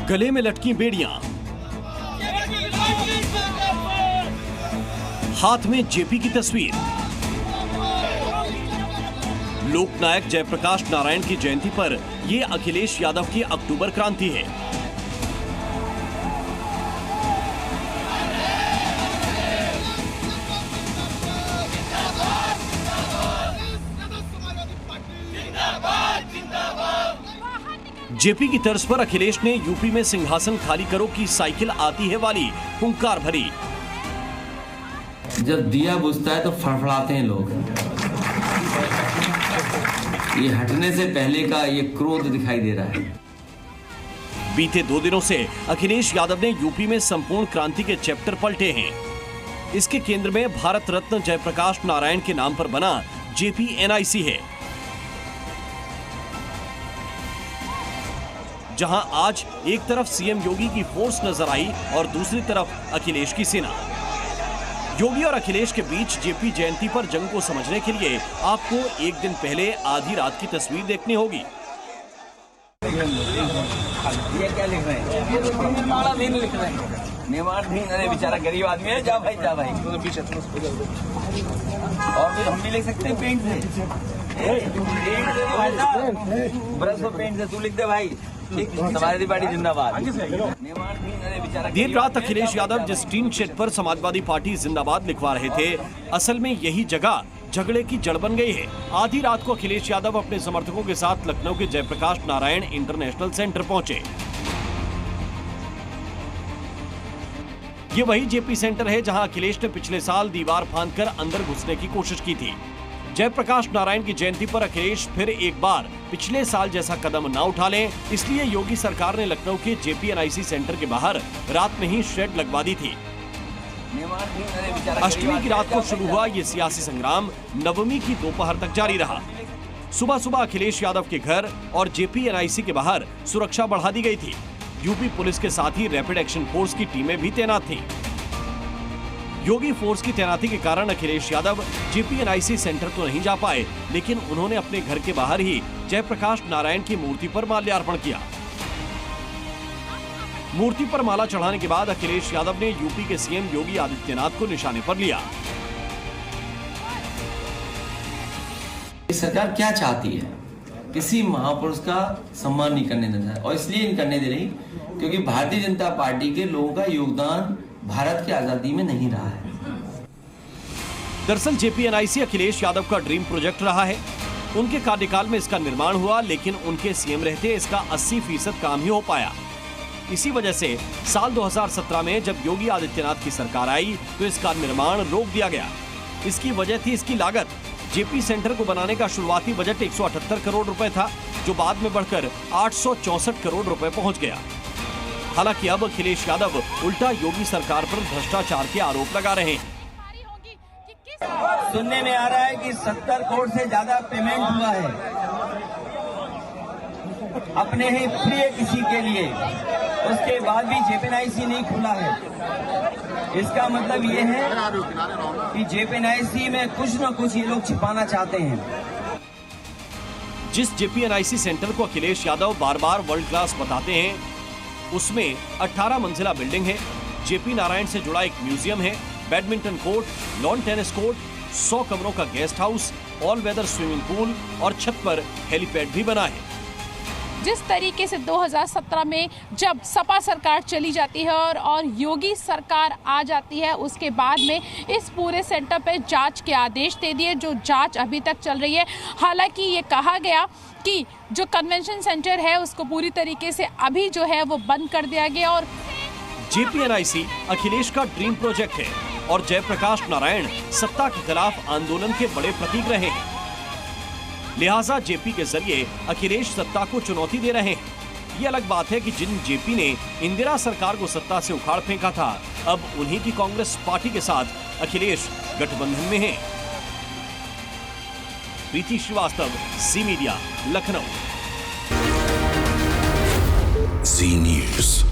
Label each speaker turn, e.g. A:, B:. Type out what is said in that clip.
A: गले में लटकी बेड़ियां, हाथ में जेपी की तस्वीर। लोकनायक जयप्रकाश नारायण की जयंती पर यह अखिलेश यादव की अक्टूबर क्रांति है। जेपी की तर्ज पर अखिलेश ने यूपी में सिंहासन खाली करो की साइकिल आती है वाली हुंकार भरी।
B: जब दिया बुझता है तो फड़फड़ाते हैं लोग। ये हटने से पहले का ये क्रोध दिखाई दे रहा है।
A: बीते 2 दिनों से अखिलेश यादव ने यूपी में संपूर्ण क्रांति के चैप्टर पलटे हैं। इसके केंद्र में भारत रत्न जयप्रकाश नारायण के नाम पर बना JPNIC है, जहां आज एक तरफ सीएम योगी की फोर्स नजर आई और दूसरी तरफ अखिलेश की सेना। योगी और अखिलेश के बीच जेपी जयंती पर जंग को समझने के लिए आपको एक दिन पहले आधी रात की तस्वीर देखनी होगी।
C: ये क्या लिख रहे हैं? निर्माणाधीन लिख रहे हैं। निर्माणाधीन, अरे बेचारा गरीब आदमी है। जा भाई जा भाई। और भी हम भी लिख सकते हैं पेंट से। ब्रश और पेंट से तू लिख दे भाई। समाजवादी पार्टी जिंदाबाद।
A: देर रात अखिलेश यादव जिस टीन शेड पर समाजवादी पार्टी जिंदाबाद लिखवा रहे थे, असल में यही जगह झगड़े की जड़ बन गई है। आधी रात को अखिलेश यादव अपने समर्थकों के साथ लखनऊ के जयप्रकाश नारायण इंटरनेशनल सेंटर पहुंचे। ये वही जेपी सेंटर है जहां अखिलेश ने पिछले साल दीवार फांदकर अंदर घुसने की कोशिश की थी। जयप्रकाश नारायण की जयंती पर अखिलेश फिर एक बार पिछले साल जैसा कदम न उठा लें, इसलिए योगी सरकार ने लखनऊ के JPNIC सेंटर के बाहर रात में ही शेड लगवा दी थी। अष्टमी की रात को शुरू हुआ ये सियासी संग्राम नवमी की दोपहर तक जारी रहा। सुबह सुबह अखिलेश यादव के घर और JPNIC के बाहर सुरक्षा बढ़ा दी गई थी। यूपी पुलिस के साथ ही रैपिड एक्शन फोर्स की टीमें भी तैनात थीं। योगी फोर्स की तैनाती के कारण अखिलेश यादव JPNIC सेंटर तो नहीं जा पाए, लेकिन उन्होंने अपने घर के बाहर ही जयप्रकाश नारायण की मूर्ति पर माल्यार्पण किया। मूर्ति पर माला चढ़ाने के बाद अखिलेश यादव ने यूपी के सीएम योगी आदित्यनाथ को निशाने पर लिया।
B: सरकार क्या चाहती है? किसी महापुरुष का सम्मान नहीं करने देना है, और इसलिए नहीं करने दे रही क्योंकि भारतीय जनता पार्टी के लोगों का योगदान भारत की आजादी में नहीं रहा है।
A: दरअसल JPNIC अखिलेश यादव का ड्रीम प्रोजेक्ट रहा है। उनके कार्यकाल में इसका निर्माण हुआ, लेकिन उनके सीएम रहते इसका 80% काम ही हो पाया। इसी वजह से साल 2017 में जब योगी आदित्यनाथ की सरकार आई तो इसका निर्माण रोक दिया गया। इसकी वजह थी इसकी लागत। जेपी सेंटर को बनाने का शुरुआती बजट 178 करोड़ रुपए था, जो बाद में बढ़कर 864 करोड़ रुपए पहुंच गया। हालांकि अब अखिलेश यादव उल्टा योगी सरकार पर भ्रष्टाचार के आरोप लगा रहे हैं।
C: सुनने में आ रहा है कि 70 करोड़ से ज्यादा पेमेंट हुआ है अपने ही प्रिय किसी के लिए, उसके बाद भी JPNIC नहीं खुला है। इसका मतलब ये है कि JPNIC में कुछ न कुछ ये लोग छिपाना चाहते हैं।
A: जिस JPNIC सेंटर को अखिलेश यादव बार बार वर्ल्ड क्लास बताते हैं, उसमें 18 मंजिला बिल्डिंग है। JP नारायण से जुड़ा एक म्यूजियम है, badminton court, lawn tennis court, 100 कमरों का guest house, all weather swimming pool और छत पर हेलीपैड भी बना है।
D: जिस तरीके से 2017 में जब सपा सरकार चली जाती है और योगी सरकार आ जाती है, उसके बाद में इस पूरे सेंटर पे जांच के आदेश दे दिए, जो जांच अभी तक चल रही है। हालांकि ये कहा गया कि जो कन्वेंशन सेंटर है उसको पूरी तरीके से अभी जो है वो बंद कर दिया गया। और
A: JPNIC अखिलेश का ड्रीम प्रोजेक्ट है और जयप्रकाश नारायण सत्ता के खिलाफ आंदोलन के बड़े प्रतीक रहे हैं। लिहाजा जेपी के जरिए अखिलेश सत्ता को चुनौती दे रहे हैं। ये अलग बात है कि जिन जेपी ने इंदिरा सरकार को सत्ता से उखाड़ फेंका था, अब उन्हीं की कांग्रेस पार्टी के साथ अखिलेश गठबंधन में हैं। प्रीति श्रीवास्तव, ज़ी मीडिया, लखनऊ।
E: ज़ी न्यूज़।